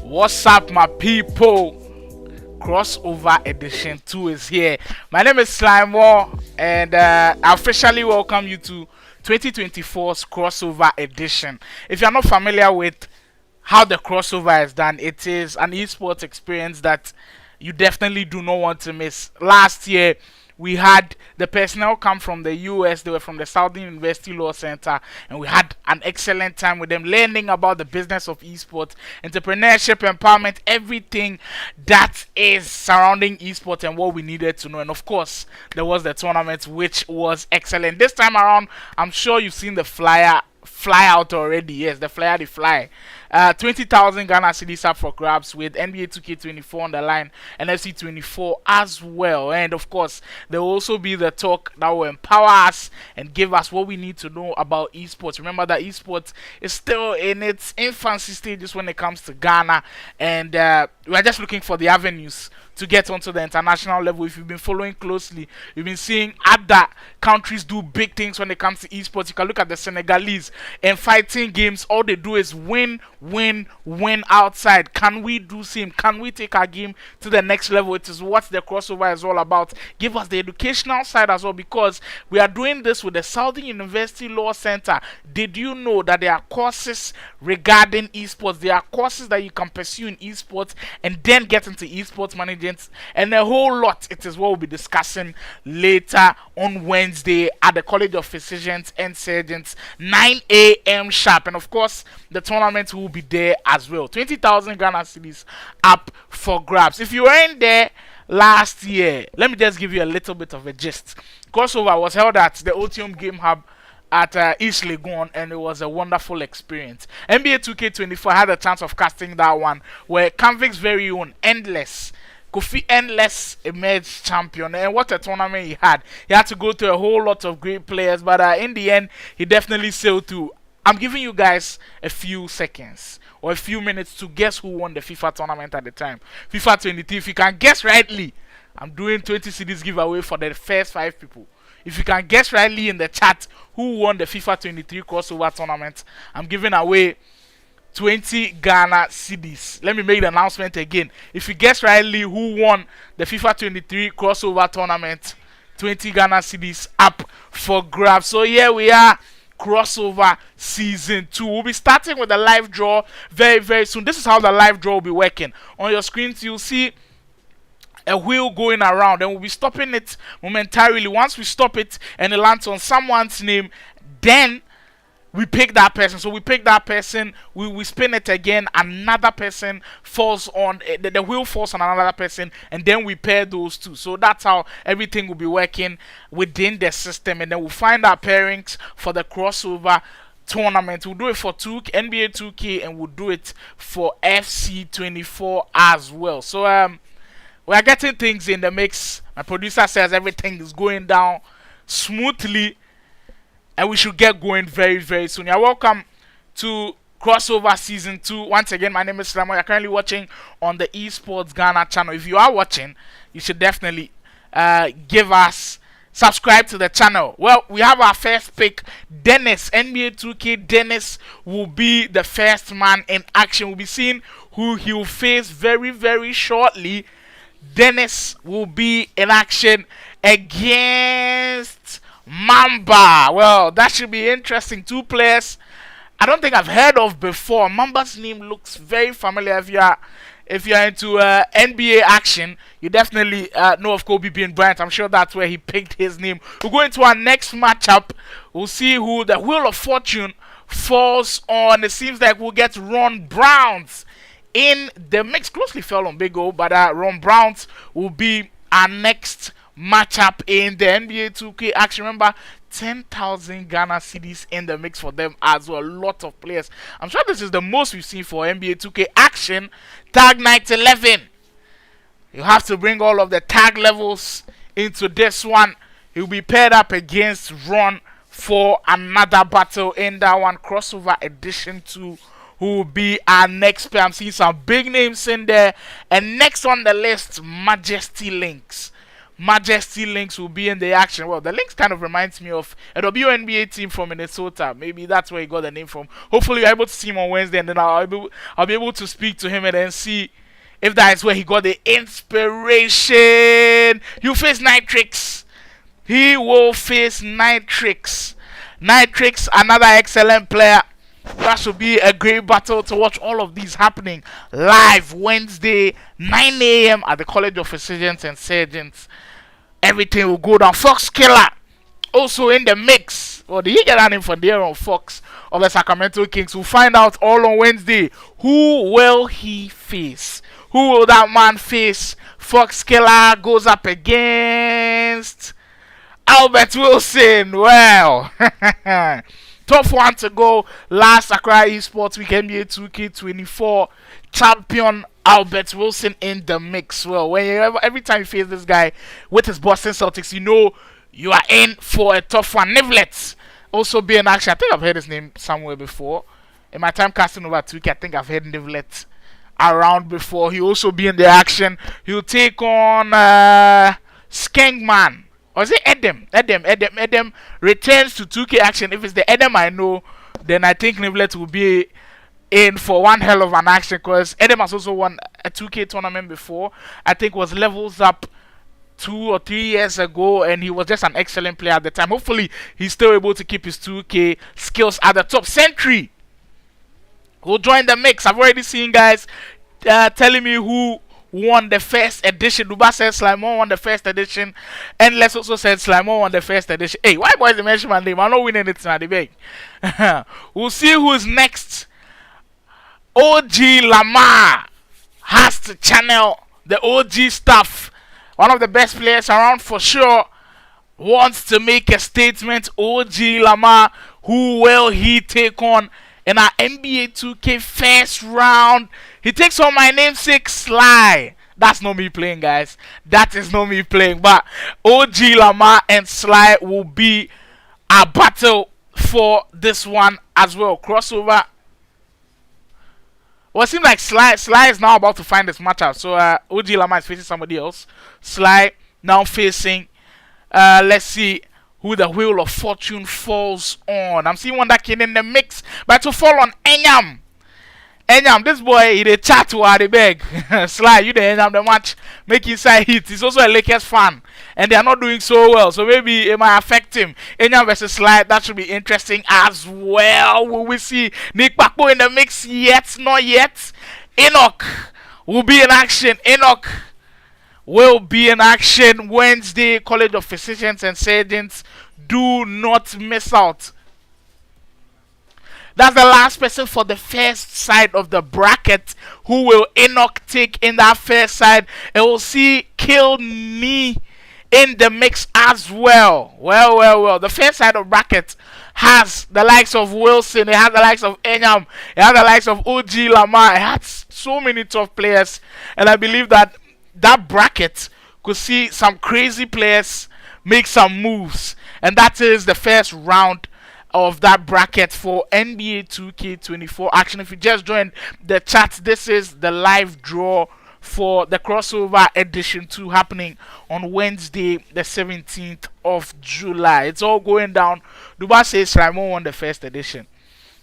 What's up, my people? Crossover Edition 2 is here. My name is Slimewall, and I officially welcome you to 2024's Crossover Edition. If you're not familiar with how the crossover is done, it is an esports experience that you definitely do not want to miss. Last year, we had the personnel come from the US. They were from the Southern University Law Center, and we had an excellent time with them, learning about the business of esports, entrepreneurship, empowerment, everything that is surrounding esports and what we needed to know. And of course, there was the tournament, which was excellent. This time around, I'm sure you've seen the flyer fly out already. Yes, the flyer, the fly. 20,000 Ghana cedis up for grabs with NBA 2K24 on the line and FC24 as well. And of course, there will also be the talk that will empower us and give us what we need to know about esports. Remember that esports is still in its infancy stages when it comes to Ghana, and we are just looking for the avenues to get onto the international level. If you've been following closely, you've been seeing other countries do big things when it comes to esports. You can look at the Senegalese in fighting games. All they do is win outside. Can we do same? Can we take our game to the next level? It is what the crossover is all about. Give us the educational side as well, because we are doing this with the Southern University Law Center. Did you know that there are courses regarding esports? There are courses that you can pursue in esports and then get into esports management and a whole lot. It is what we'll be discussing later on Wednesday at the College of Physicians and Surgeons, 9 a.m. sharp. And of course, the tournament will be there as well. 20,000 Ghana cedis up for grabs. If you weren't there last year, let me just give you a little bit of a gist. Crossover was held at the Otium Game Hub at East Legon, and it was a wonderful experience. NBA 2K24 had a chance of casting that one, where Canvic's very own Endless Kofi Endless emerged champion, and what a tournament he had. He had to go through a whole lot of great players, but in the end, he definitely sailed through. I'm giving you guys a few seconds or a few minutes to guess who won the FIFA tournament at the time. FIFA 23. If you can guess rightly, I'm doing 20 CDs giveaway for the first 5 people. If you can guess rightly in the chat who won the FIFA 23 crossover tournament, I'm giving away 20 Ghana cedis. Let me make the announcement again. If you guess rightly who won the FIFA 23 crossover tournament, 20 Ghana cedis up for grabs. So here we are, crossover season 2. We'll be starting with the live draw very, very soon. This is how the live draw will be working. On your screens, you'll see a wheel going around, and we'll be stopping it momentarily. Once we stop it and it lands on someone's name, then we pick that person. So we pick that person, we spin it again, another person falls on the wheel falls on another person, and then we pair those two. So that's how everything will be working within the system, and then we'll find our pairings for the crossover tournament. We'll do it for NBA 2K, and we'll do it for FC24 as well. So we are getting things in the mix. My producer says everything is going down smoothly, and we should get going very, very soon. You're welcome to Crossover Season 2. Once again, my name is Slamo. You're currently watching on the Esports Ghana channel. If you are watching, you should definitely subscribe to the channel. Well, we have our first pick, Dennis. NBA 2K Dennis will be the first man in action. We'll be seeing who he will face very, very shortly. Dennis will be in action against Mamba. Well, that should be interesting. 2 players I don't think I've heard of before. Mamba's name looks very familiar. If you're into NBA action, you definitely know of Kobe Bean Bryant. I'm sure that's where he picked his name. We'll go into our next matchup. We'll see who the Wheel of Fortune falls on. It seems like we'll get Ron Browns in the mix. Closely fell on Big O, but Ron Browns will be our next matchup in the NBA 2K action. Remember, 10,000 Ghana cedis in the mix for them as well. A lot of players. I'm sure this is the most we've seen for NBA 2K action. Tag Night 11. You have to bring all of the tag levels into this one. He'll be paired up against Ron for another battle in that one. Crossover Edition 2. Who will be our next pair. I'm seeing some big names in there. And next on the list, Majesty Lynx. Majesty Lynx will be in the action. Well, the Lynx kind of reminds me of a WNBA team from Minnesota. Maybe that's where he got the name from. Hopefully, you're able to see him on Wednesday, and then I'll be able to speak to him and then see if that is where he got the inspiration. You face Nitrix. He will face Nitrix. Nitrix, another excellent player. That should be a great battle to watch. All of these happening live Wednesday, 9 a.m. at the College of Physicians and Surgeons. Everything will go down. Fox Killer also in the mix. Well, did he get that name from there on Fox of the Sacramento Kings? We'll find out all on Wednesday. Who will he face? Who will that man face? Fox Killer goes up against Albert Wilson. Well, tough one to go. Last Accra Esports Week NBA 2K24 champion Albert Wilson in the mix. Well, every time you face this guy with his Boston Celtics, you know you are in for a tough one. Nivlet also be in action. I think I've heard his name somewhere before. In my time casting over 2K, I think I've heard Nivlet around before. He'll also be in the action. He'll take on Skankman. Or is it Edem? Edem returns to 2K action. If it's the Edem I know, then I think Nivlet will be in for one hell of an action, because Edem has also won a 2K tournament before. I think was levels up 2 or 3 years ago, and he was just an excellent player at the time. Hopefully, he's still able to keep his 2K skills at the top. Sentry will join the mix. I've already seen guys telling me who won the first edition. Duba said Slimon won the first edition. And Les also said Slimon won the first edition. Hey, why boys they mention my name? I'm not winning it now, the big. We'll see who's next. OG Lamar has to channel the OG stuff. One of the best players around for sure. Wants to make a statement. OG Lamar Who will he take on in our NBA 2K first round? He takes on my namesake Sly. That's not me playing, guys. That is not me playing. But OG Lamar and Sly will be a battle for this one as well. Crossover. Well, it seems like Sly is now about to find this matchup. So OG Lamar is facing somebody else. Sly now facing, let's see who the wheel of fortune falls on. I'm seeing one that came in the mix, but to fall on Enyam. Enyam, this boy, he dey chat to her, they beg. Sly, you the Enyam the match, make inside hit. He's also a Lakers fan, and they are not doing so well, so maybe it might affect him. Enyam versus Sly, that should be interesting as well. Will we see Nick Bakpo in the mix yet? Not yet. Enoch will be in action. Enoch will be in action Wednesday. College of Physicians and Surgeons. Do not miss out. That's the last person for the first side of the bracket. Who will Enoch take in that first side? And we'll see Kill Me in the mix as well. Well. The first side of bracket has the likes of Wilson. It has the likes of Enyam. It has the likes of OG Lamar. It has so many tough players. And I believe that bracket could see some crazy players make some moves. And that is the first round of that bracket for NBA 2K24 action. If you just joined the chat, this is the live draw for the crossover edition 2 happening on Wednesday the 17th of July. It's all going down. Duba says Slimon won the first edition.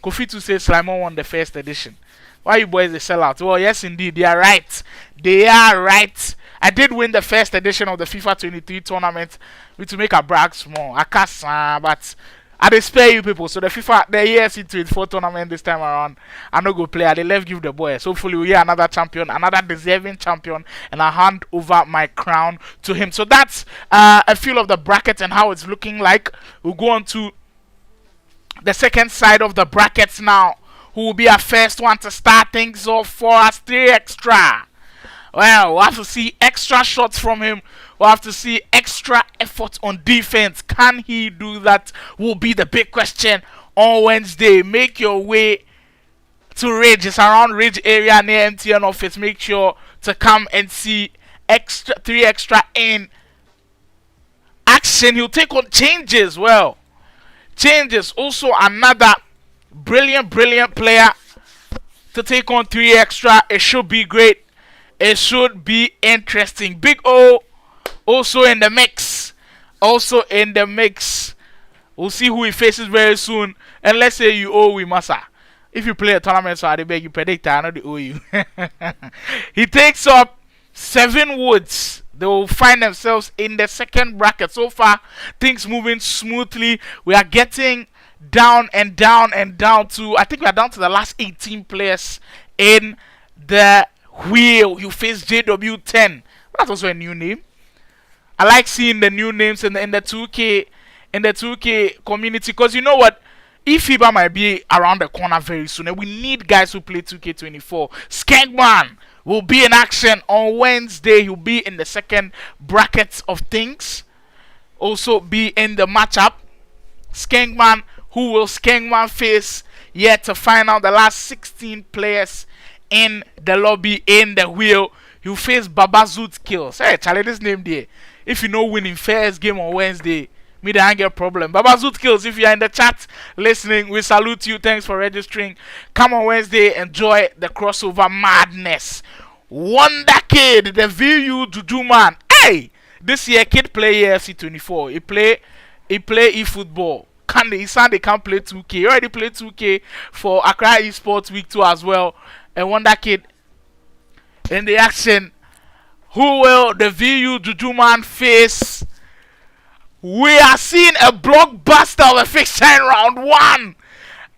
Kofitu says Slimon won the first edition. Why you boys they sell out? Well, yes indeed, they are right. They are right. I did win the first edition of the FIFA 23 tournament. We to make a brag small. I can't, but I dey spare you people. So the EFC 24 tournament this time around, I no go play. I dey left give the boys. So hopefully we hear another champion, another deserving champion, and I hand over my crown to him. So that's a feel of the bracket and how it's looking like. We'll go on to the second side of the brackets now. Who will be our first one to start things off for us? 3 extra. Well, we'll have to see extra shots from him. We'll have to see extra effort on defense. Can he do that? Will be the big question on Wednesday. Make your way to Ridge. It's around Ridge area near MTN office. Make sure to come and see 3 extra in action. He'll take on Changes. Well, Changes also another brilliant player to take on 3 extra. It should be great. It should be interesting. Big O also in the mix. We'll see who he faces very soon. And let's say you owe Masa. If you play a tournament, so I beg you predict I know they owe you. He takes up 7 Woods. They will find themselves in the second bracket. So far, things moving smoothly. We are getting down to, I think we are down to the last 18 players in the wheel. You face JW10. That's also a new name. I like seeing the new names in the 2K community, because you know what? eFIBA might be around the corner very soon, and we need guys who play 2K24. Skankman will be in action on Wednesday. He'll be in the second bracket of things. Also be in the matchup. Skankman, who will Skankman face yet to find out? The last 16 players in the lobby, in the wheel. He'll face Babazut Kills. Hey, Charlie, this name there. If you know winning first game on Wednesday, me the anger problem. Babazut Kills, if you are in the chat listening, we salute you. Thanks for registering. Come on Wednesday, enjoy the crossover madness. Wonder Kid, the VU Juju man. Hey, this year kid play FC24. He play eFootball. He can't play 2K. He already played 2K for Accra Esports Week 2 as well. And Wonder Kid in the action. Who will the VU Juju man face? We are seeing a blockbuster of a fixture in round 1.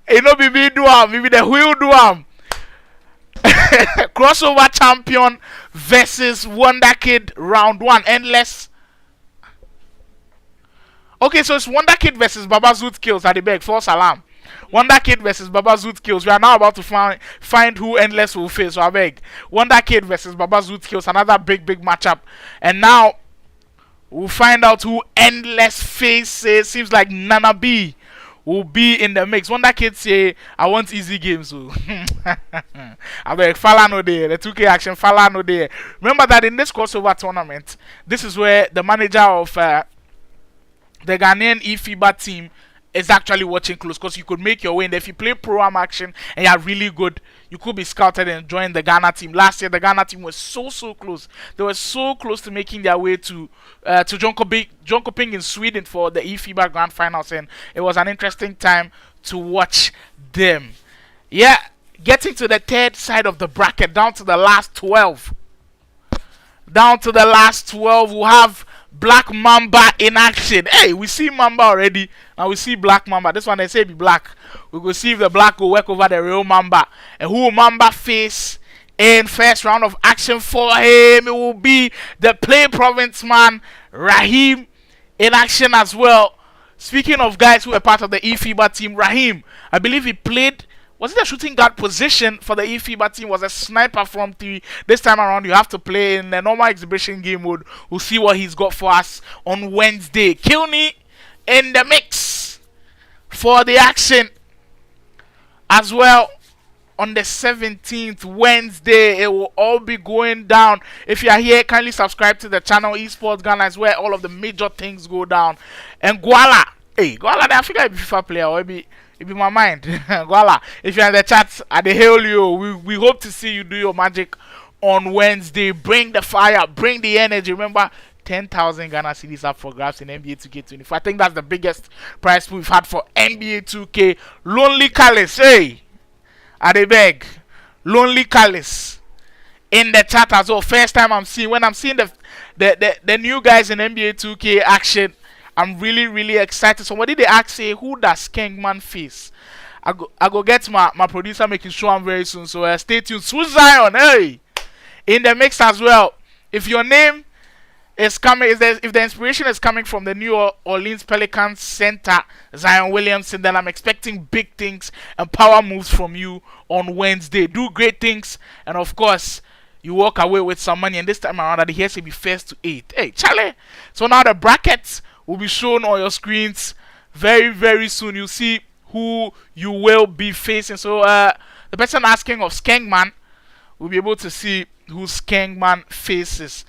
It no be me do am, maybe the wheel do am. Crossover champion versus Wonder Kid round 1. Endless. Okay, so it's Wonder Kid versus Babazut Kills at the back. False alarm. Wonder Kid versus Babazut Kills. We are now about to find who Endless will face. So I beg. Wonder Kid versus Babazut Kills. Another big matchup. And now we'll find out who Endless faces. Seems like Nana B will be in the mix. Wonder Kid say, I want easy games. So. I beg, Fala no there. The 2K action, Fala no there. Remember that in this crossover tournament, this is where the manager of the Ghanaian eFIBA team is actually watching close, because you could make your way. And if you play pro-am action and you're really good, you could be scouted and join the Ghana team. Last year, the Ghana team was so close. They were so close to making their way to Jönköping in Sweden for the eFIBA Grand Finals, and it was an interesting time to watch them. Yeah, getting to the third side of the bracket, down to the last 12. Down to the last 12, we'll have Black Mamba in action. Hey, we see Mamba already, and we see Black Mamba. This one they say be black. We will see if the black will work over the real Mamba. And who will Mamba face in first round of action for him? It will be the Play Province man, Raheem, in action as well. Speaking of guys who were part of the eFIBA team, Raheem, I believe he played. Was it a shooting guard position for the eFIBA team? Was a sniper from 3. This time around, you have to play in the normal exhibition game mode. We'll see what he's got for us on Wednesday. Kilney in the mix for the action as well. On the 17th, Wednesday, it will all be going down. If you are here, kindly subscribe to the channel Esports Ghana, is where all of the major things go down. And Guala, hey, Guala, I figure be FIFA player or it be my mind. Guala, if you're in the chat, I hail you. We hope to see you do your magic on Wednesday. Bring the fire, bring the energy. Remember, 10,000 Ghana cedis up for grabs in NBA 2K24. I think that's the biggest prize pool we've had for NBA 2K. Lonely Callis, hey, Adebeg, Lonely Callis in the chat as well. First time I'm seeing, when I'm seeing the new guys in NBA 2K action, I'm really excited. Somebody they ask, say, who does Skengman face? I go get my producer making sure I'm very soon. So stay tuned. Sue Zion, hey, in the mix as well. If your name is coming, if the inspiration is coming from the New Orleans Pelicans center, Zion Williamson, then I'm expecting big things and power moves from you on Wednesday. Do great things, and of course, you walk away with some money. And this time around, the here say be first to 8. Hey, Charlie. So now the brackets will be shown on your screens very soon. You'll see who you will be facing. So the person asking of Skengman will be able to see who Skengman faces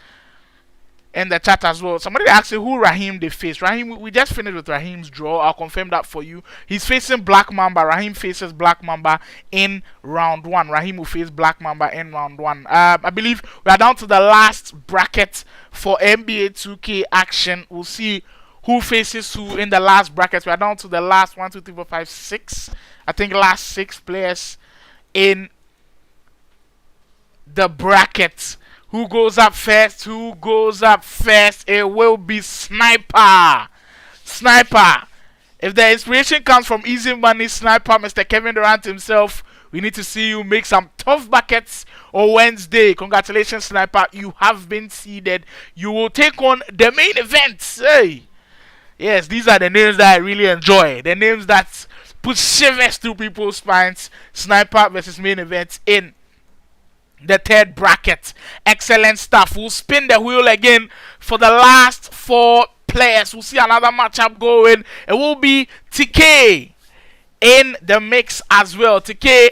in the chat as well. Somebody asked who Raheem they face. Raheem, we just finished with Raheem's draw. I'll confirm that for you. He's facing Black Mamba. Raheem faces Black Mamba in round 1. Raheem will face Black Mamba in round 1. I believe we are down to the last bracket for NBA 2K action. We'll see who faces who in the last bracket. We are down to the last 1, 2, 3, 4, 5, 6. I think last 6 players in the bracket. Who goes up first? Who goes up first? It will be Sniper. Sniper. If the inspiration comes from Easy Money Sniper, Mr. Kevin Durant himself, we need to see you make some tough buckets on Wednesday. Congratulations, Sniper. You have been seeded. You will take on the main event. Hey. Yes, these are the names that I really enjoy. The names that put shivers through people's spines. Sniper versus main event in the third bracket. Excellent stuff. We'll spin the wheel again for the last 4 players. We'll see another matchup going. It will be TK in the mix as well. TK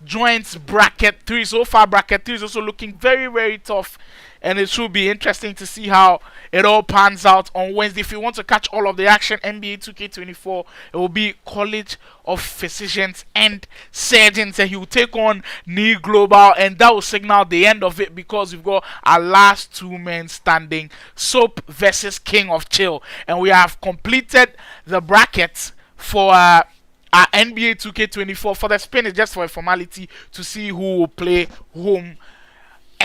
joins bracket 3. So far, bracket 3 is also looking very tough. And it should be interesting to see how it all pans out on Wednesday. If you want to catch all of the action, NBA 2K24, it will be College of Physicians and Surgeons. And he will take on Knee Global. And that will signal the end of it, because we've got our last 2 men standing. Soap versus King of Chill. And we have completed the brackets for our NBA 2K24. For the spin, it's just for a formality to see who will play whom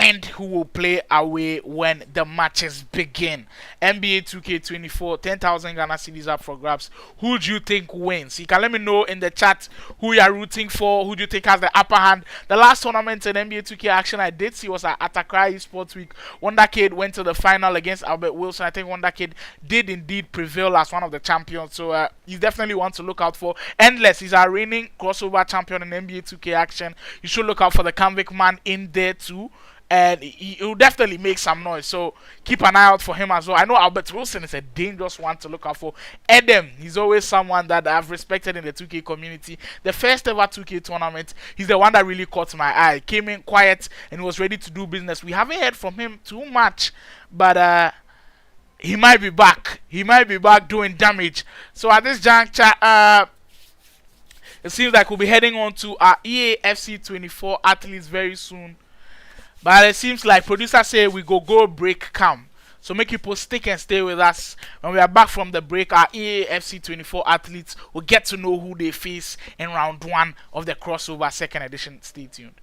and who will play away when the matches begin. NBA 2K24, 10,000 Ghana cedis up for grabs. Who do you think wins? You can let me know in the chat who you are rooting for. Who do you think has the upper hand? The last tournament in NBA 2K action I did see was at Accra Esports Week. Wonder Kid went to the final against Albert Wilson. I think Wonder Kid did indeed prevail as one of the champions. So you definitely want to look out for Endless. He's our reigning crossover champion in NBA 2K action. You should look out for the Convict Man in there too. and he will definitely make some noise. So keep an eye out for him as well. I know Albert Wilson is a dangerous one to look out for. Edem, he's always someone that I've respected in the 2K community. The first ever 2K tournament, he's the one that really caught my eye. Came in quiet and was ready to do business. We haven't heard from him too much, but he might be back. He might be back doing damage. So at this juncture, it seems like we'll be heading on to our EA FC24 athletes very soon. But it seems like producers say we go break come. So make people stick and stay with us. When we are back from the break, our EA FC24 athletes will get to know who they face in round 1 of the crossover second edition. Stay tuned.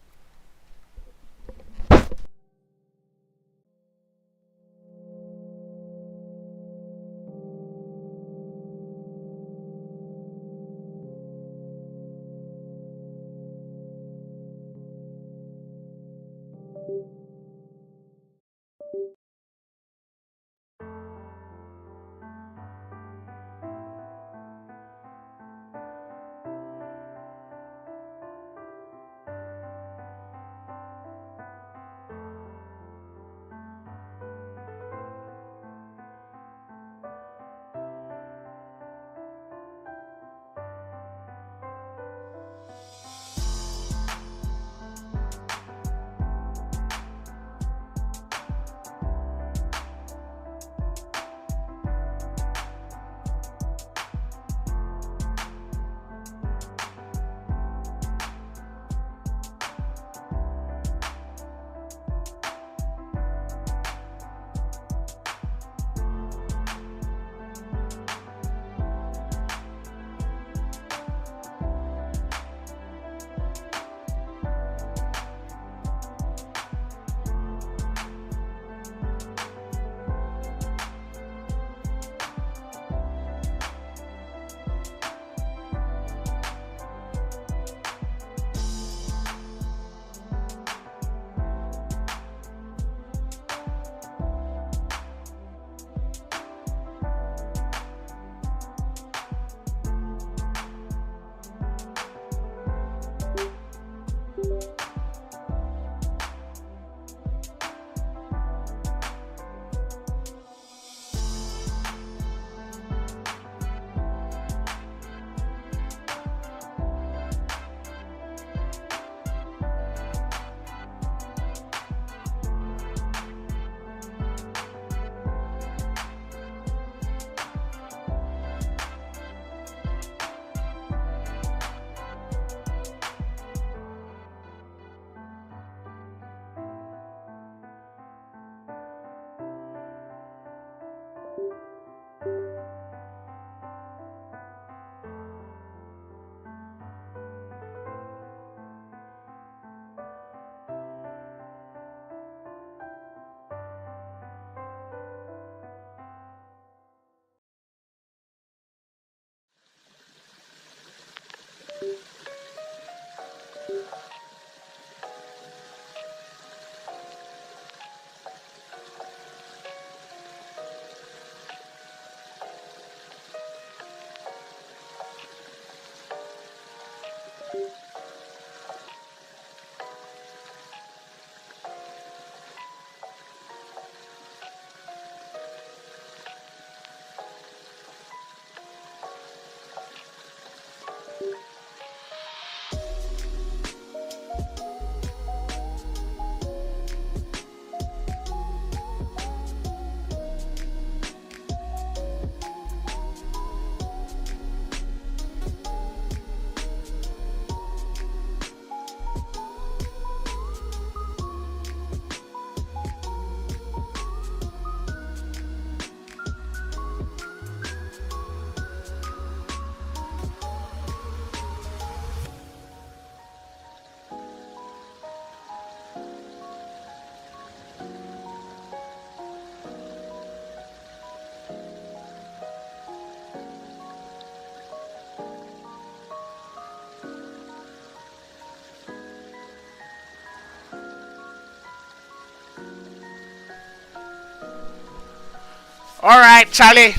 All right, Charlie,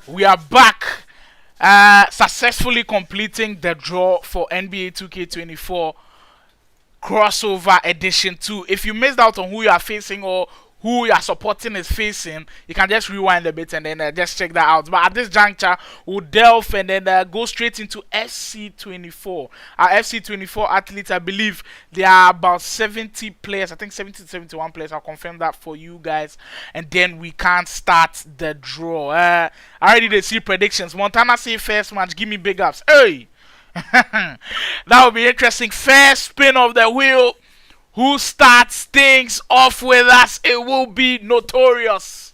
we are back. Successfully completing the draw for NBA 2K24 Crossover Edition 2. If you missed out on who you are facing or who you are supporting is facing, you can just rewind a bit and then just check that out. But at this juncture, we'll delve and then go straight into FC24. Our FC24 athletes, I believe there are about 70 players. I think 70 to 71 players. I'll confirm that for you guys. And then we can start the draw. I already did see predictions. Montana say first match, give me big ups. Hey! That will be interesting. First spin of the wheel. Who starts things off with us? It will be Notorious.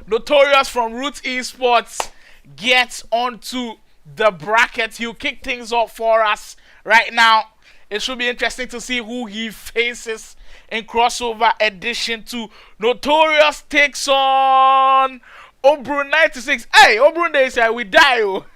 Notorious from Root Esports gets onto the bracket. He'll kick things off for us right now. It should be interesting to see who he faces in Crossover Edition 2. Notorious takes on Obrun 96. Hey, Obrun, they say we die. Oh.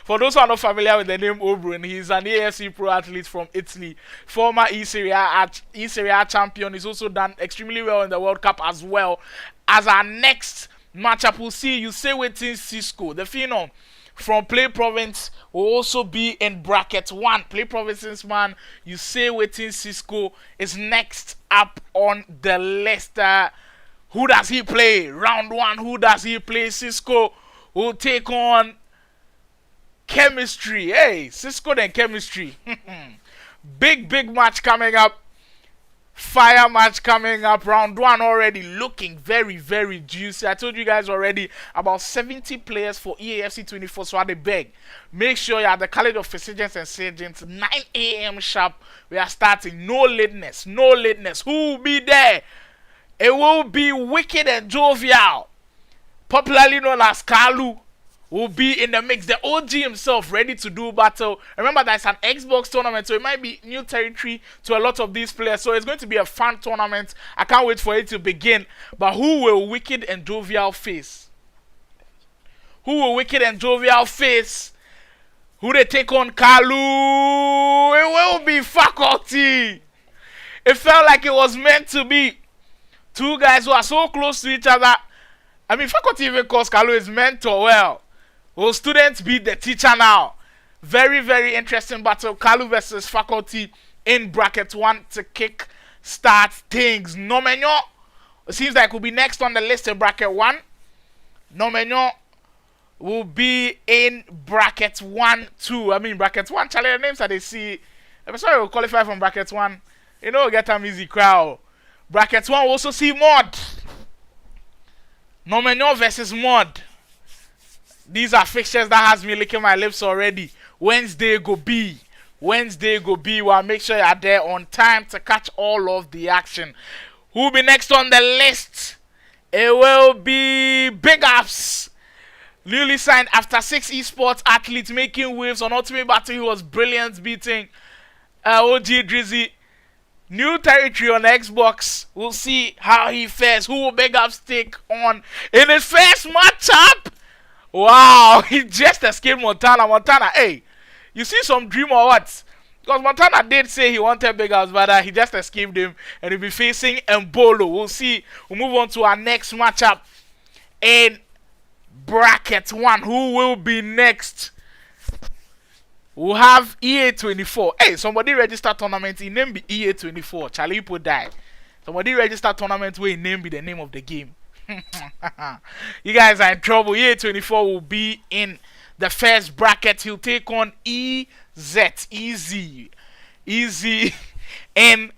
For those who are not familiar with the name Obrun, he's an AFC pro athlete from Italy, former E-Serie A champion. He's also done extremely well in the World Cup as well. As our next matchup, we'll see you say waiting Cisco, the phenom from Play Province, will also be in bracket 1. Play Province's man, you say waiting Cisco is next up on the list. Who does he play? Round 1, who does he play? Cisco will take on Chemistry. Hey, Cisco then Chemistry. Big match coming up. Fire match coming up. Round 1 already looking very juicy. I told you guys already about 70 players for EAFC24. So I beg, make sure you're at the College of Physicians and Surgeons. 9 a.m. sharp. We are starting. No lateness. Who will be there? It will be Wicked and Jovial, popularly known as Kalu, will be in the mix. The OG himself ready to do battle. Remember, that's an Xbox tournament, so it might be new territory to a lot of these players. So it's going to be a fun tournament. I can't wait for it to begin. But who will Wicked and Jovial face? Who will Wicked and Jovial face? Who they take on Kalu? It will be Faculty. It felt like it was meant to be. Two guys who are so close to each other. I mean, Faculty even calls Kalu his mentor. Well, will students beat the teacher now? Very interesting battle. Kalu versus Faculty in bracket 1 to kick start things. Nomenyo, it seems like will be next on the list in bracket 1. Nomenyo will be in bracket 1 too. I mean, bracket 1, Charlie, the names that they see. I'm sorry, will qualify from bracket 1. You know, get an easy crowd. Bracket 1 will also see Mod. Nomenyo versus Mod. These are fixtures that has me licking my lips already. Wednesday go be. Well, make sure you're there on time to catch all of the action. Who will be next on the list? It will be Big Ups. Newly signed after 6 esports athletes making waves on Ultimate Battle. He was brilliant beating OG Drizzy. New territory on Xbox. We'll see how he fares. Who will Big Ups take on in his first matchup? Wow, he just escaped Montana. Hey, you see some dream or what? Because Montana did say he wanted Big Ups, but he just escaped him. And he'll be facing Mbolo. We'll see. We'll move on to our next matchup in bracket 1. Who will be next? We'll have EA24. Hey, somebody register tournament. In name be EA24. Charlie put die. Somebody register tournament where in name be the name of the game. You guys are in trouble. EA24 will be in the first bracket. He'll take on Easy in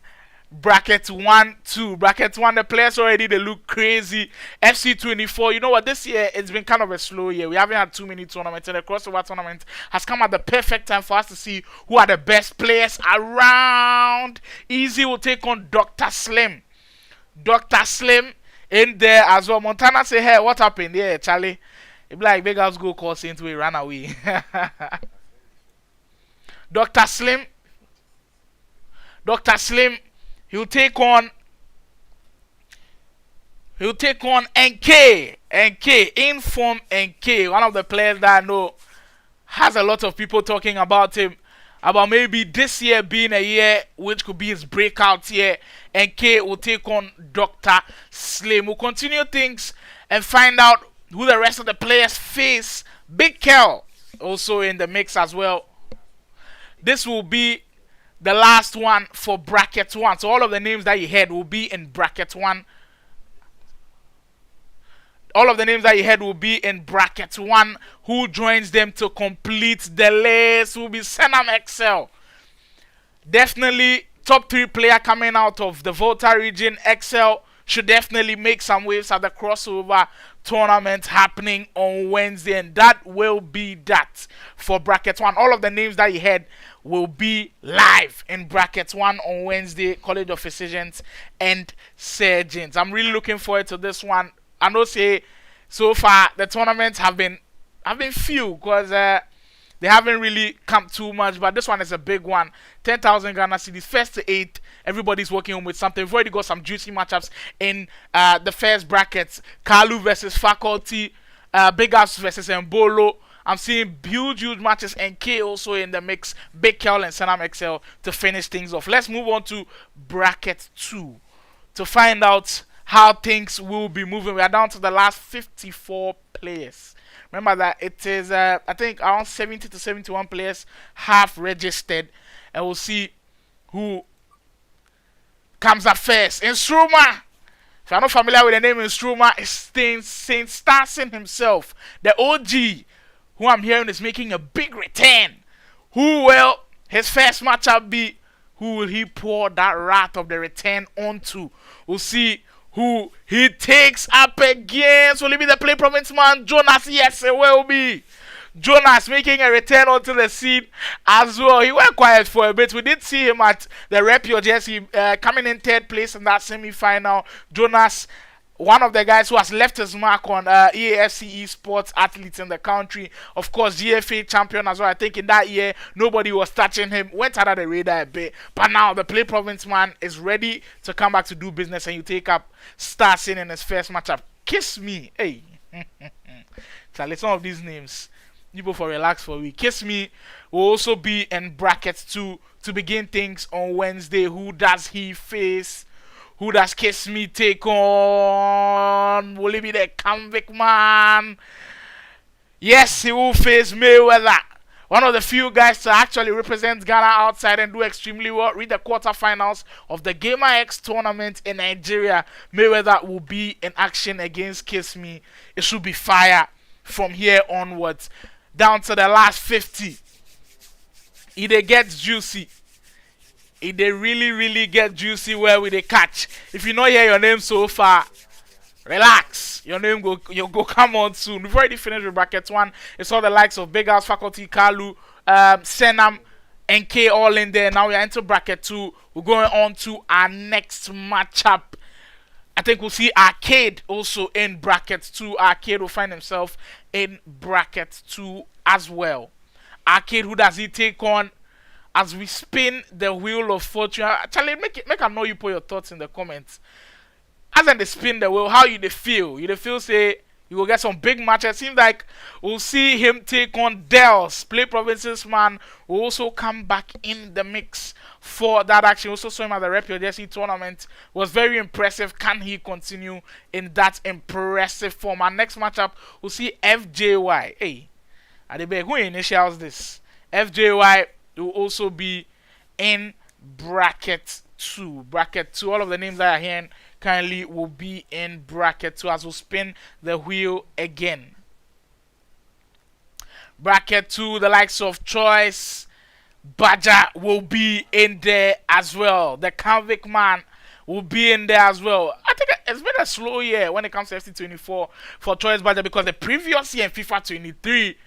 bracket 1, 2. Bracket 1, the players already, they look crazy. FC24, you know what, this year it's been kind of a slow year. We haven't had too many tournaments, and the crossover tournament has come at the perfect time for us to see who are the best players around. Easy will take on Dr. Slim in there as well. Montana say, hey, what happened? Yeah, Charlie, it be like Big Ups go call Saint we ran away. Dr. Slim, he'll take on NK, Inform NK, one of the players that I know has a lot of people talking about him, about maybe this year being a year which could be his breakout year. NK will take on Dr. Slim. We'll continue things and find out who the rest of the players face. Big Kel also in the mix as well. This will be the last one for bracket 1. So all of the names that you had will be in bracket 1. All of the names that you had will be in bracket 1. Who joins them to complete the list will be Senam Excel. Definitely top 3 player coming out of the Volta region. Excel should definitely make some waves at the crossover tournament happening on Wednesday, and that will be that for bracket 1. All of the names that you had will be live in bracket 1 on Wednesday. College of Physicians and Surgeons. I'm really looking forward to this one. I know say so far the tournaments have been few because they haven't really come too much, but this one is a big one. 10,000 Ghana cedis, first to 8. Everybody's working with something. We've already got some juicy matchups in the first brackets. Kalu versus Faculty, Big Ups versus Mbolo. I'm seeing huge matches, and K also in the mix. Big Kel and Sanam XL to finish things off. Let's move on to bracket 2 to find out how things will be moving. We are down to the last 54 players. Remember that it is, I think, around 70 to 71 players have registered. And we'll see who comes up first. Instruma. If you're not familiar with the name Instruma, it's Saint Starson himself. The OG, who I'm hearing is making a big return. Who will his first matchup be? Who will he pour that wrath of the return onto? We'll see who he takes up against. Will it be the Play Province man, Jonas? Yes, it will be. Jonas making a return onto the scene as well. He went quiet for a bit. We did see him at the Rep Your Jersey coming in 3rd place in that semi-final. Jonas, one of the guys who has left his mark on EAFC esports athletes in the country. Of course, GFA champion as well. I think in that year, nobody was touching him. Went out of the radar a bit. But now, the Play Province man is ready to come back to do business, and you take up Starson in his first matchup. Kiss Me. Hey. Charlie, some of these names, you go for relax for a week. Kiss Me will also be in brackets 2 to begin things on Wednesday. Who does he face? Who does Kiss Me take on? Will he be the convict man? Yes, he will face Mayweather. One of the few guys to actually represent Ghana outside and do extremely well. Read the quarterfinals of the Gamer X tournament in Nigeria. Mayweather will be in action against Kiss Me. It should be fire from here onwards. Down to the last 50. It gets juicy. If they really get juicy, where will they catch? If you not hear your name so far, relax. Your name you'll go come on soon. We've already finished with bracket 1. It's all the likes of Big House, Faculty, Kalu, Senam, and K all in there. Now we are into bracket 2. We're going on to our next matchup. I think we'll see Arcade also in bracket 2. Arcade will find himself in bracket 2 as well. Arcade, who does he take on? As we spin the wheel of fortune, Charlie, make I know you put your thoughts in the comments. As they spin the wheel, how you they feel? You they feel say you will get some big matches. Seems like we'll see him take on Dels. Play Provinces man will also come back in the mix for that action. Also saw him at the Rep Your Jersey tournament. Was very impressive. Can he continue in that impressive form? Our next matchup, we'll see FJY. Hey, Adebe, who initials this? FJY will also be in bracket 2. Bracket 2. All of the names that are here currently will be in bracket 2 as we'll spin the wheel again. Bracket 2, the likes of Choice, Badger will be in there as well. The Convict Man will be in there as well. I think it's been a slow year when it comes to FC24 for Choice Badger, because the previous year in FIFA 23,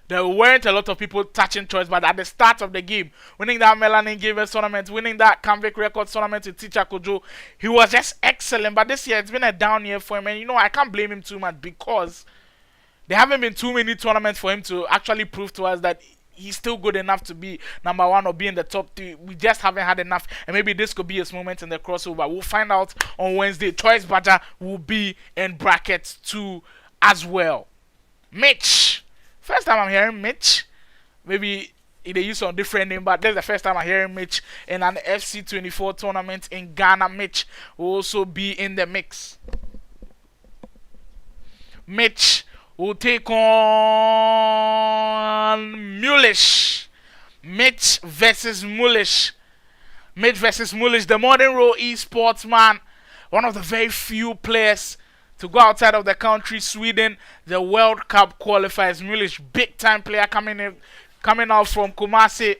there weren't a lot of people touching Choice, but at the start of the game, winning that Melanin Gamers tournament, winning that Convict Records tournament with Teacher Kojo, he was just excellent. But this year, it's been a down year for him. And, you know, I can't blame him too much because there haven't been too many tournaments for him to actually prove to us that he's still good enough to be number 1 or be in the top 3. We just haven't had enough. And maybe this could be his moment in the crossover. We'll find out on Wednesday. Choice Badger will be in bracket 2 as well. Mitch. First time I'm hearing Mitch. Maybe they use some different name, but this is the first time I'm hearing Mitch in an FC24 tournament in Ghana. Mitch will also be in the mix. Mitch will take on Mulish. Mitch versus Mulish. Mitch versus Mulish, the modern row esports man, one of the very few players to go outside of the country, Sweden, the World Cup qualifiers. Mulish, big time player coming out from Kumasi.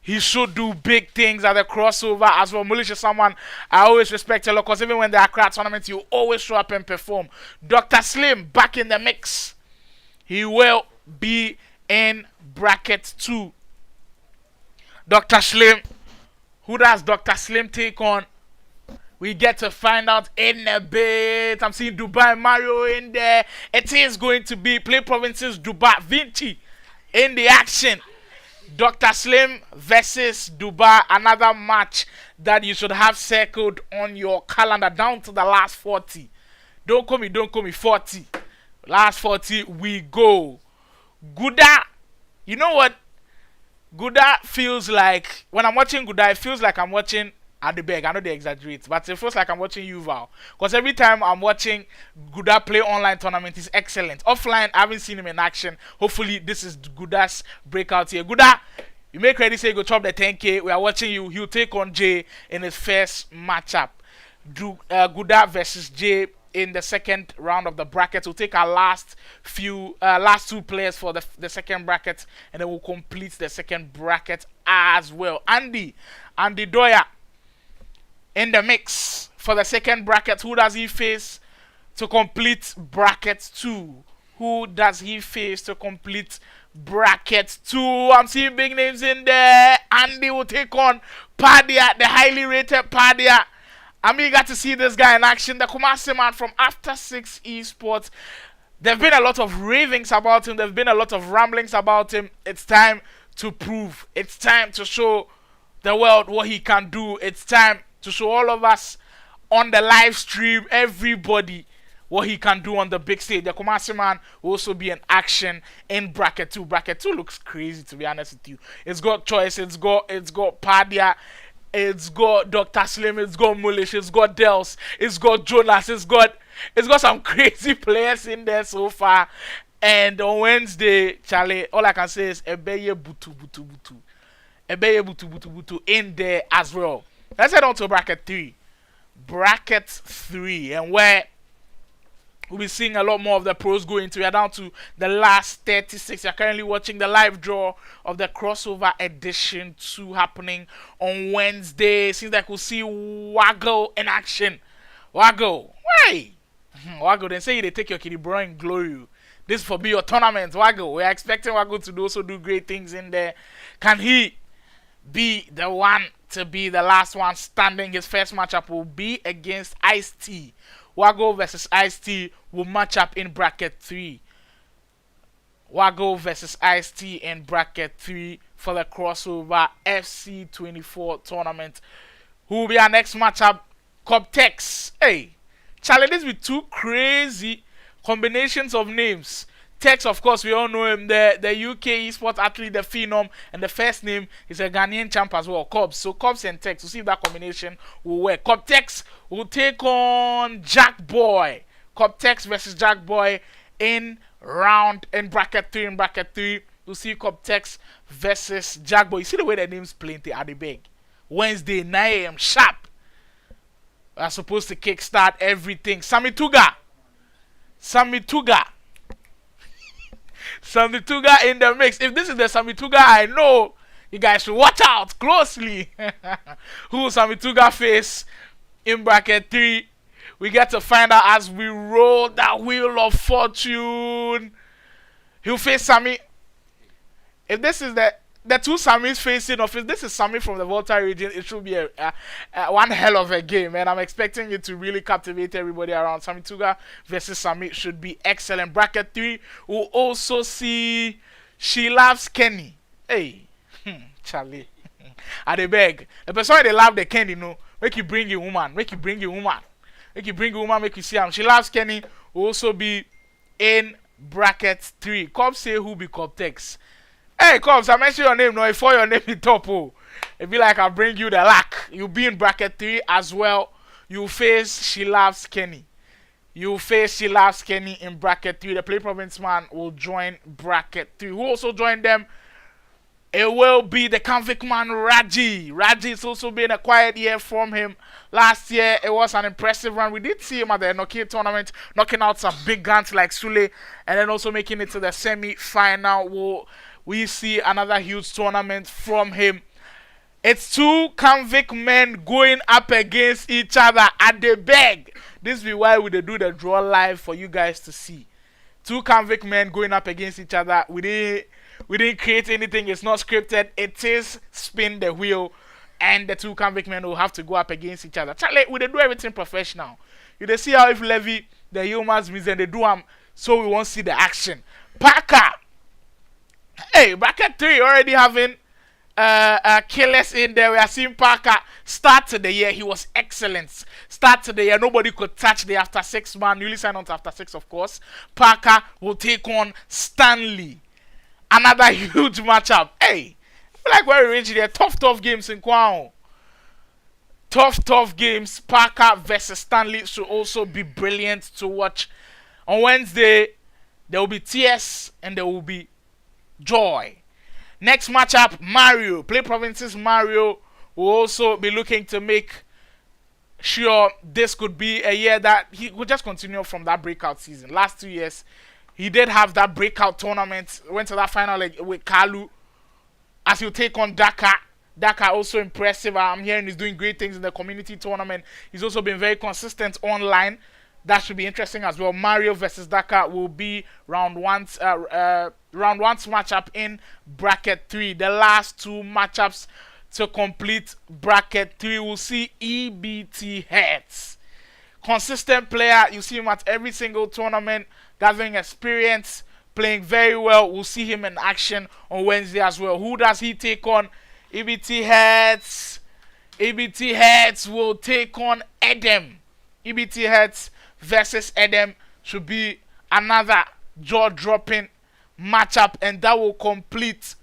He should do big things at the crossover as well. Mulish is someone I always respect a lot because even when there are crowd tournaments, you always show up and perform. Dr. Slim back in the mix. He will be in bracket 2. Dr. Slim. Who does Dr. Slim take on? We get to find out in a bit. I'm seeing Dubai Mario in there. It is going to be Play Provinces Dubai Vinci in the action. Dr. Slim versus Dubai, another match that you should have circled on your calendar down to the last 40. Don't call me 40. Last 40, we go. Gouda, you know what? Gouda feels like, when I'm watching Gouda, it feels like I'm watching Adebeg. I know they exaggerate, but it feels like I'm watching Yuval. Because every time I'm watching Gouda play online tournament, he's excellent. Offline, I haven't seen him in action. Hopefully, this is Gouda's breakout here. Gouda, you make ready, say go chop the 10K. We are watching you. He'll take on Jay in his first matchup. Gouda versus Jay in the second round of the bracket. We'll take our last two players for the second bracket, and then we'll complete the second bracket as well. Andy Doya in the mix for the second bracket. Who does he face to complete bracket 2? Who does he face to complete bracket 2? I'm seeing big names in there. Andy will take on Padia, the highly rated Padia. I'm eager to see this guy in action. The Kumasi man from After 6 Esports. There have been a lot of ravings about him. There have been a lot of ramblings about him. It's time to prove. It's time to show the world what he can do. It's time to show all of us on the live stream, everybody, what he can do on the big stage. The Kumasi man will also be in action in bracket 2. Bracket 2 looks crazy, to be honest with you. It's got Choice, it's got Padia, it's got Dr. Slim, it's got Mulish, it's got Dels, it's got Jonas, it's got some crazy players in there so far. And on Wednesday, Charlie, all I can say is Ebeye butu in there as well. Let's head on to bracket 3. Bracket 3, and where we'll be seeing a lot more of the pros go into. We are down to the last 36. You're currently watching the live draw of the crossover edition 2 happening on Wednesday. Seems like we'll see Waggle in action. Waggle, hey! Waggle, then say they take your kitty bro and glory you. This for be your tournament, Waggle. We're expecting Waggle to also do great things in there. Can he be the one to be the last one standing? His first matchup will be against Ice-T. Waggle versus Ice-T will match up in bracket 3. Waggle versus Ice-T in bracket 3 for the crossover FC24 tournament. Who will be our next matchup? Coptex. Hey, Charlie, this will be two crazy combinations of names. Tex, of course, we all know him, the UK esports athlete, the Phenom, and the first name is a Ghanaian champ as well, Cobbs. So Cobbs and Tex, we'll see if that combination will work. Coptex will take on Jack Boy. Coptex versus Jack Boy in bracket 3. In bracket 3, we'll see Coptex versus Jack Boy. You see the way the names plenty at the big. Wednesday, 9 a.m. sharp. We are supposed to kickstart everything. Sammy Tuga in the mix. If this is the Samituga I know, you guys should watch out closely. Who Samituga face in bracket 3? We get to find out as we roll that wheel of fortune. He'll face Sammy. If this is the two Sammys facing off, if this is Sammy from the Volta region, it should be a one hell of a game, and I'm expecting it to really captivate everybody around. Sammy Tuga versus Sammy should be excellent. Bracket 3, we'll also see She Loves Kenny. Hey, Charlie, I dey beg. The person they love the Kenny, no, make you bring your woman, make you see him. She Loves Kenny will also be in bracket 3. Cobb say who be Coptex. Hey, Cobbs, I mentioned your name now. Before your name is top, it be like I bring you the luck. You'll be in bracket 3 as well. You face She Loves Kenny. In bracket 3. The Play Province man will join bracket 3. Who also joined them? It will be the convict man Raji. Raji is also been a quiet year from him. Last year, it was an impressive run. We did see him at the Nokia tournament, knocking out some big guns like Sule, and then also making it to the semi-final. We see another huge tournament from him. It's two convict men going up against each other at the beg. This be why we do the draw live for you guys to see. Two convict men going up against each other. We didn't create anything. It's not scripted. It is spin the wheel, and the two convict men will have to go up against each other. Charlie, we do everything professional. You dey see how if Levy, the humans means and they do them, so we won't see the action. Parker, hey, bracket 3 already having killers in there. We are seeing Parker start to the year. He was excellent. Start to the year. Nobody could touch the after 6 man. Newly signed on to after 6, of course. Parker will take on Stanley. Another huge matchup. Hey, I feel like we're reaching there. Tough games in Kwao. Tough games. Parker versus Stanley should also be brilliant to watch. On Wednesday, there will be tears and there will be joy. Next matchup, Mario. Play Provinces Mario will also be looking to make sure this could be a year that he will just continue from that breakout season. Last 2 years, he did have that breakout tournament. Went to that final with Kalu. As he'll take on Dakar. Dakar also impressive. I'm hearing he's doing great things in the community tournament. He's also been very consistent online. That should be interesting as well. Mario versus Dakar will be round one's matchup in bracket 3. The last 2 matchups to complete bracket 3. We'll see EBT Heads. Consistent player. You see him at every single tournament, gathering experience, playing very well. We'll see him in action on Wednesday as well. Who does he take on? EBT Heads. EBT Heads will take on Edem. EBT Heads versus Edem should be another jaw-dropping matchup, and that will complete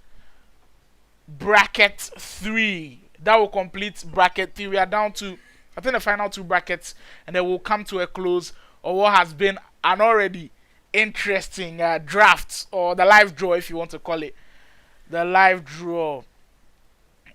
bracket 3. We are down to, I think, the final 2 brackets, and then we'll come to a close of what has been an already interesting draft, or the live draw, if you want to call it. The live draw,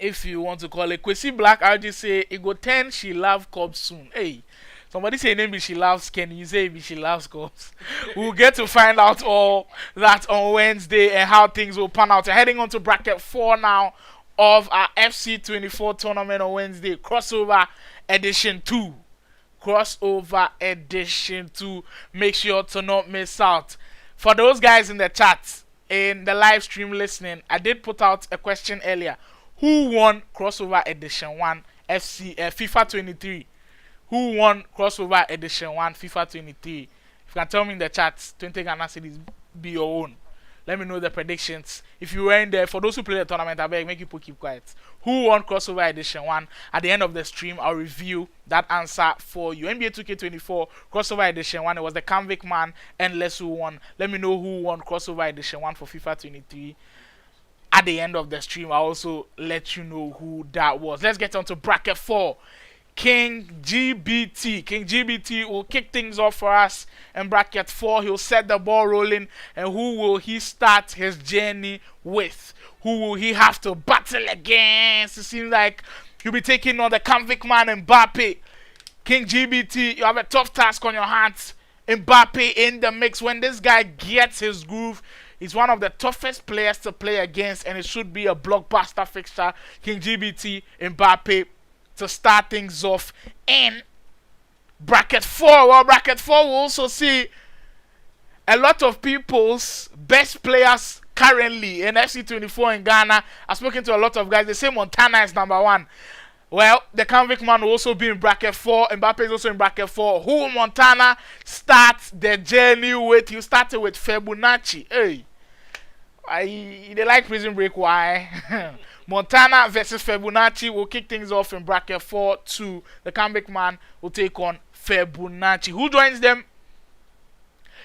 if you want to call it. Kwesi Black, I'll just say, it go 10, she love Cobb soon. Hey. Somebody say maybe she loves Kenny. You say maybe she loves Cops. We'll get to find out all that on Wednesday and how things will pan out. We're heading on to bracket 4 now of our FC24 tournament on Wednesday. Crossover edition 2. Crossover edition 2. Make sure to not miss out. For those guys in the chat, in the live stream listening, I did put out a question earlier. Who won Crossover edition 1 FIFA 23? Who won Crossover Edition 1 FIFA 23? If you can tell me in the chat, 20 Ghana cedis be your own. Let me know the predictions. If you were in there, for those who play the tournament, I beg, make people keep quiet. Who won Crossover Edition 1? At the end of the stream, I'll review that answer for you. NBA 2K24 Crossover Edition 1, it was the Convict Man and Les who won. Let me know who won Crossover Edition 1 for FIFA 23. At the end of the stream, I'll also let you know who that was. Let's get on to bracket 4. King GBT will kick things off for us in bracket 4. He'll set the ball rolling, and who will he start his journey with? Who will he have to battle against? It seems like he'll be taking on the convict man Mbappe. King GBT, you have a tough task on your hands. Mbappe in the mix. When this guy gets his groove, he's one of the toughest players to play against, and it should be a blockbuster fixture. King GBT, Mbappe, to start things off in bracket 4. Well, bracket 4 will also see a lot of people's best players currently in FC24 in Ghana. I've spoken to a lot of guys. They say Montana is number 1. Well, the convict man will also be in bracket 4. Mbappe is also in bracket 4. Who Montana starts the journey with? You started with Fibonacci. Hey, they like Prison Break. Why? Montana versus Fibonacci will kick things off in bracket 4 2. The convict man will take on Fibonacci. Who joins them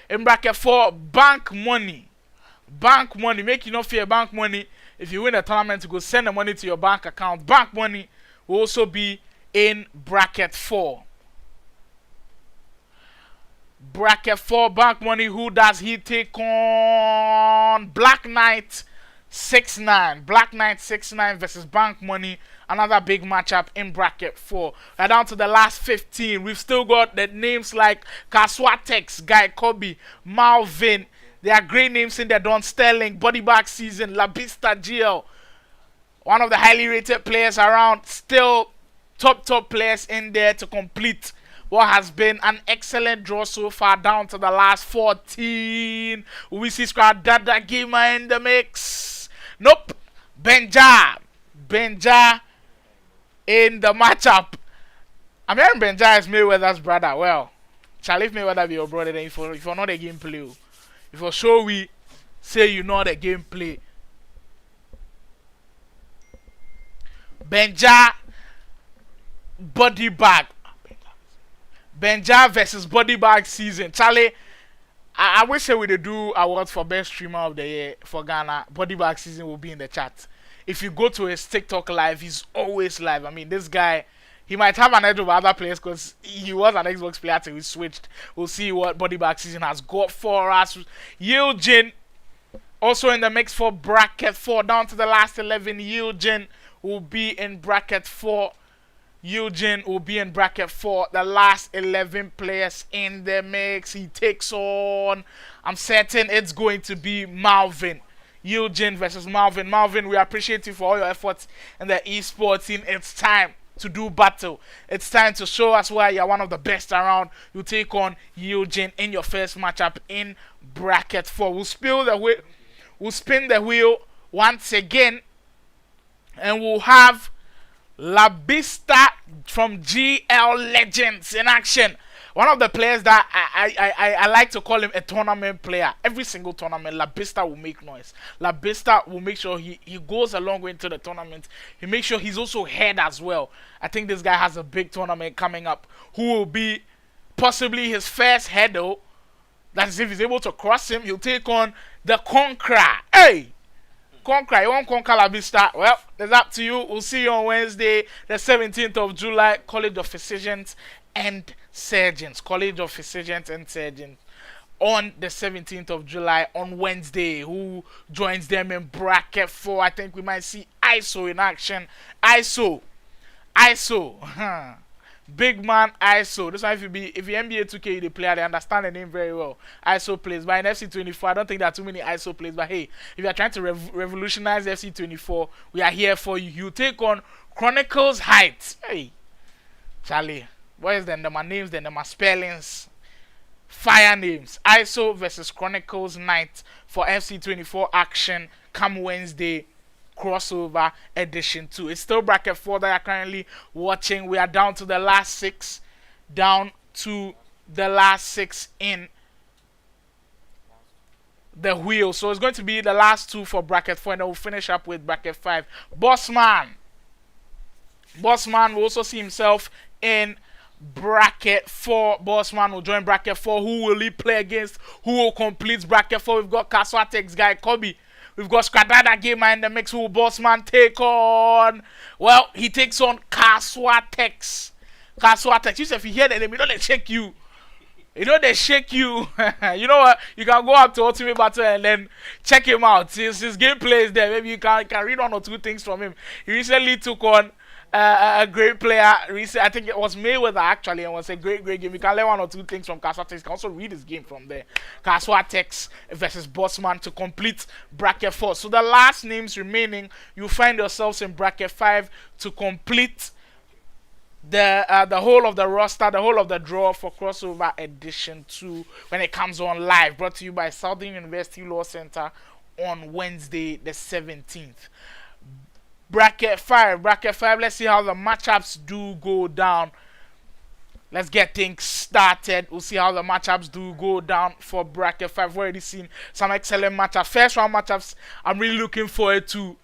in bracket 4? Bank Money. Bank Money. Make you not fear Bank Money. If you win a tournament, you go send the money to your bank account. Bank Money will also be in bracket 4. Bracket 4, Bank Money. Who does he take on? Black Knight 6-9. Black Knight 6-9 versus Bank Money. Another big matchup in bracket 4. We're down to the last 15. We've still got the names like Kaswatex, Guy Kobe, Malvin. They are great names in there. Don Sterling, Bodybag Season, Labista GL. One of the highly rated players around. Still top players in there to complete what has been an excellent draw so far, down to the last 14. We see Squad Dada Gamer in the mix. Nope. Benja in the matchup. I'm hearing Benja is Mayweather's brother. Well, shall if Mayweather be your brother, then if you're not a gameplay, if you're sure we say you know the gameplay. Benja body bag. Benja versus body bag season. Charlie, I wish we would do awards for best streamer of the year for Ghana. Body bag season will be in the chat. If you go to his TikTok live, he's always live. I mean, this guy, he might have an edge over other players because he was an Xbox player till he switched. We'll see what body bag season has got for us. Yiljin also in the mix for bracket 4. Down to the last 11. Yiljin will be in bracket 4. Eugene will be in bracket 4. The last 11 players in the mix. He takes on, I'm certain it's going to be Malvin. Eugene versus Malvin. Malvin, we appreciate you for all your efforts in the esports scene. It's time to do battle. It's time to show us why you're one of the best around. You take on Eugene in your first matchup in bracket 4. We'll spin the wheel once again, and we'll have Labista from GL Legends in action. One of the players that I like to call him a tournament player. Every single tournament, Labista will make noise. Labista will make sure he goes a long way into the tournament. He makes sure he's also head as well. I think this guy has a big tournament coming up. Who will be possibly his first head though. That is, if he's able to cross him, he'll take on the Conqueror. Hey! Conquer, you want Conquer Labista? Well, it's up to you. We'll see you on Wednesday, the 17th of July, College of Physicians and Surgeons. College of Physicians and Surgeons on the 17th of July on Wednesday. Who joins them in bracket 4? I think we might see ISO in action. ISO. Big man ISO. This one, if you NBA 2K, they play, they understand the name very well. ISO plays. But in FC24, I don't think there are too many ISO plays. But hey, if you are trying to revolutionize FC24, we are here for you. You take on Chronicles Heights. Hey, Charlie, what is them? My names, then my spellings. Fire names. ISO versus Chronicles Knight for FC24 action come Wednesday. Crossover edition 2. It's still bracket 4 that you're currently watching. We are down to the last 6. Down to the last 6 in the wheel. So it's going to be the last 2 for bracket 4, and then we'll finish up with bracket 5. Bossman will also see himself in bracket 4. Bossman will join bracket 4. Who will he play against? Who will complete bracket 4? We've got Kaswatex, Guy Kobe. We've got Skradada Gamer in the mix. Who will Bossman take on? Well, he takes on Kaswatex. If you hear that name, you know they shake you. You know they shake you. You know what? You can go up to Ultimate Battle and then check him out. His gameplay is there. Maybe you can read 1 or 2 things from him. He recently took on a great player. I think it was Mayweather actually, and was a great game. You can learn 1 or 2 things from Kaswatex. You can also read his game from there. Kaswatex versus Bossman to complete bracket 4. So the last names remaining, you find yourselves in bracket 5 to complete the whole of the roster, the whole of the draw for Crossover Edition 2 when it comes on live. Brought to you by Southern University Law Center on Wednesday the 17th. Bracket 5. Let's see how the matchups do go down. Let's get things started. We'll see how the matchups do go down for bracket 5. We've already seen some excellent matchups. First round matchups, I'm really looking forward to.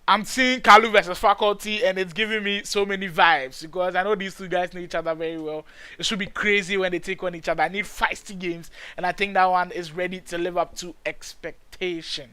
I'm seeing Kalu versus Faculty, and it's giving me so many vibes because I know these 2 guys know each other very well. It should be crazy when they take on each other. I need feisty games, and I think that one is ready to live up to expectation.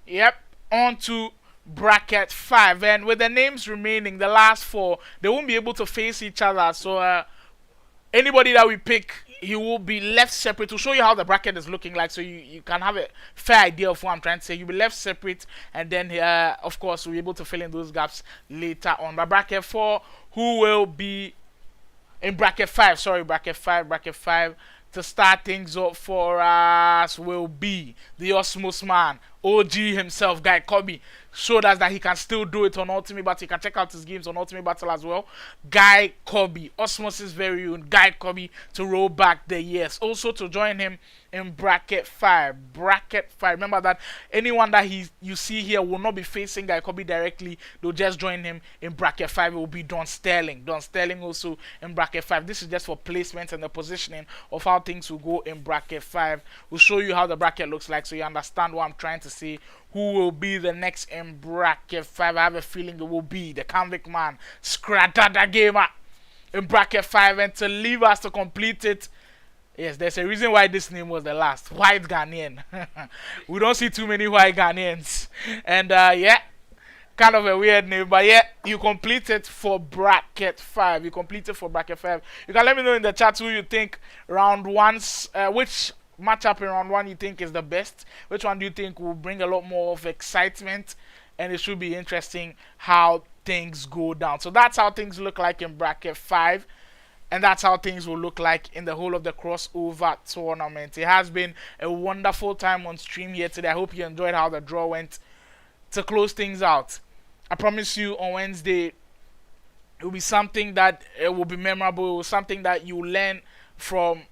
Yep, on to bracket 5. And with the names remaining, the last four, they won't be able to face each other. So anybody that we pick, he will be left separate to show you how the bracket is looking like, so you can have a fair idea of what I'm trying to say. You'll be left separate, and then of course we'll be able to fill in those gaps later on. But bracket 4, who will be in bracket 5? Sorry, bracket 5 to start things up for us will be the Osmos man, OG himself, Guy Kobe. Showed us that he can still do it on Ultimate Battle. You can check out his games on Ultimate Battle as well. Guy Kobe, Osmos's very own Guy Kobe, to roll back the years. Also to join him in bracket 5. Bracket 5. Remember that anyone that you see here will not be facing Guy Kobe directly. They'll just join him in bracket 5. It will be Don Sterling. Don Sterling also in bracket 5. This is just for placement and the positioning of how things will go in bracket 5. We'll show you how the bracket looks like so you understand what I'm trying to say. Who will be the next in bracket 5? I have a feeling it will be the Convict Man, Skradada Gamer, in bracket 5. And to leave us to complete it, yes, there's a reason why this name was the last. White Ghanaian. We don't see too many white Ghanaians. And yeah, kind of a weird name. But yeah, you complete it for bracket 5. You complete it for bracket 5. You can let me know in the chat who you think round one's, which matchup in round 1 you think is the best. Which one do you think will bring a lot more of excitement? And it should be interesting how things go down. So that's how things look like in bracket 5. And that's how things will look like in the whole of the crossover tournament. It has been a wonderful time on stream here today. I hope you enjoyed how the draw went. To close things out, I promise you on Wednesday, it will be something that it will be memorable. It will be something that you learn from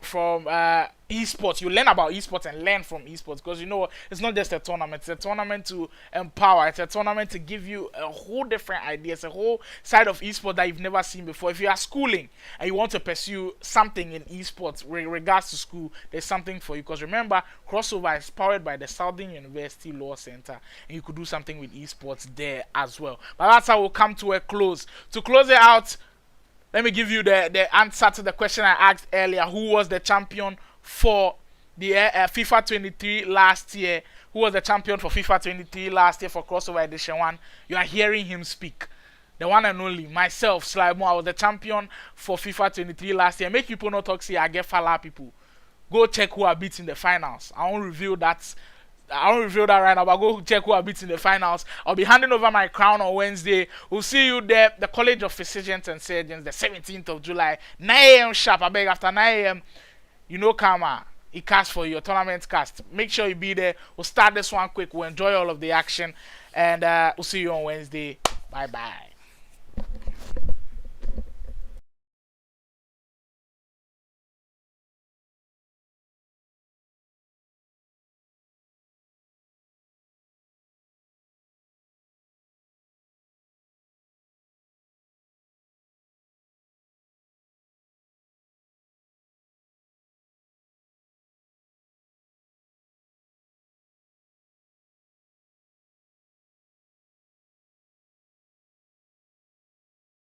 esports. You learn about esports and learn from esports, because you know it's not just a tournament. It's a tournament to empower. It's a tournament to give you a whole different ideas, a whole side of esports that you've never seen before. If you are schooling and you want to pursue something in esports regards to school, there's something for you, because remember, crossover is powered by the Southern University Law Center, and you could do something with esports there as well. But that's how we'll come to a close. To close it out, let me give you the answer to the question I asked earlier. Who was the champion for the FIFA 23 last year? Who was the champion for FIFA 23 last year for Crossover Edition 1? You are hearing him speak. The one and only, myself, Slimo. I was the champion for FIFA 23 last year. Make people not talk, see, I get falla people. Go check who I beat in the finals. I won't reveal that. I won't reveal that right now, but go check who I beat in the finals. I'll be handing over my crown on Wednesday. We'll see you there. The College of Physicians and Surgeons, the 17th of July, 9 a.m. sharp. I beg, after 9 a.m., you know Karma. He cast for your tournament cast. Make sure you be there. We'll start this one quick. We'll enjoy all of the action. And we'll see you on Wednesday. Bye-bye.